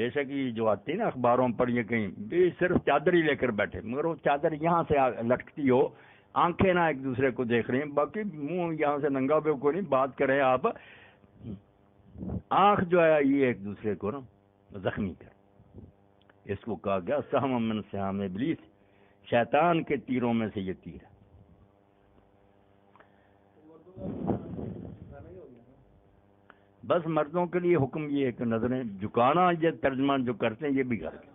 بے شک یہ جو آتی ہے نا اخباروں پر یہ کہیں بھی صرف چادر ہی لے کر بیٹھے، مگر وہ چادر یہاں سے لٹکتی ہو، آنکھیں نہ ایک دوسرے کو دیکھ رہی ہیں، باقی منہ یہاں سے ننگا بے کو نہیں بات کریں آپ، آنکھ جو ہے یہ ایک دوسرے کو نا زخمی کر. اس کو کہا گیا سہم من سہام ابلیس، شیطان کے تیروں میں سے یہ تیر ہے. بس مردوں کے لیے حکم یہ ہے کہ نظریں جھکانا، یہ ترجمہ جو کرتے ہیں یہ بھی کر کے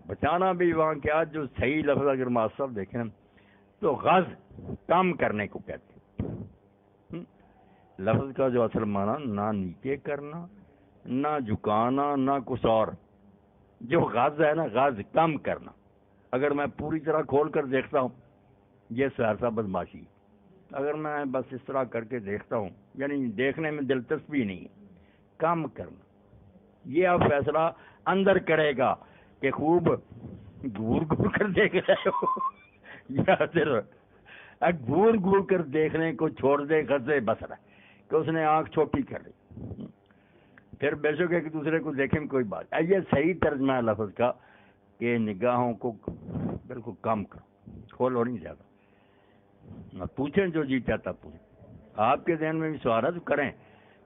بچانا بھی وہاں کیا، جو صحیح لفظ اگر معصب دیکھیں تو غز کم کرنے کو کہتے ہیں. لفظ کا جو اصل معنی نہ نیچے کرنا، نہ جھکانا، نہ کچھ اور. جو غز ہے نا، غز کم کرنا. اگر میں پوری طرح کھول کر دیکھتا ہوں یہ سہرسہ بدماشی، اگر میں بس اس طرح کر کے دیکھتا ہوں یعنی دیکھنے میں دلچسپی نہیں ہے، کم کرنا. یہ اب فیصلہ اندر کرے گا کہ خوب گور گور کر دیکھ رہے ہو یا صرف گور گور کر دیکھنے کو چھوڑ دے غزے بس رہا کہ اس نے آنکھ چھوٹی کر لی. پھر بے شک ایک دوسرے کو دیکھیں کوئی بات. یہ صحیح ترجمہ ہے لفظ کا کہ نگاہوں کو بالکل کم کرو، کھولو نہیں زیادہ. پوچھیں جو جی چاہتا پوچھیں. آپ کے ذہن میں بھی سوال کریں،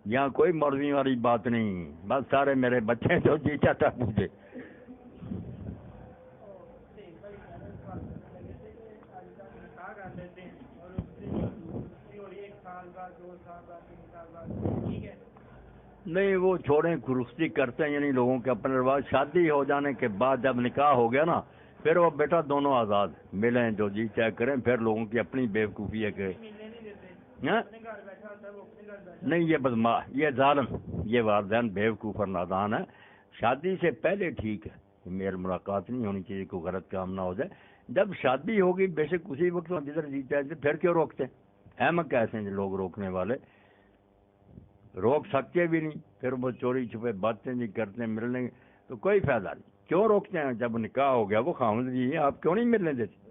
یہاں کوئی مرضی والی بات نہیں، بس سارے میرے بچے جو جی چاہتا پوچھے. نہیں وہ چھوڑیں، رخصتی کرتے ہیں یعنی لوگوں کے اپنے رواج. شادی ہو جانے کے بعد جب نکاح ہو گیا نا پھر وہ بیٹا دونوں آزاد ملیں، جو جی چاہے کریں. پھر لوگوں کی اپنی بیوقوفی ہے کہ نہیں یہ ظالم، یہ والدین بیوقوف اور نادان ہے. شادی سے پہلے ٹھیک ہے، میل ملاقات نہیں ہونی چاہیے، کوئی غلط کام نہ ہو جائے. جب شادی ہوگی بے شک اسی وقت جدھر جی چاہتے پھر کیوں روکتے ہیں؟ احمد کیسے ہیں لوگ روکنے والے، روک سکتے بھی نہیں. پھر وہ چوری چھپے باتیں بھی کرتے ہیں، ملنے تو کوئی فائدہ نہیں. کیوں روکتے ہیں؟ جب نکاح ہو گیا وہ خاوند جی ہے، آپ کیوں نہیں ملنے دیتے؟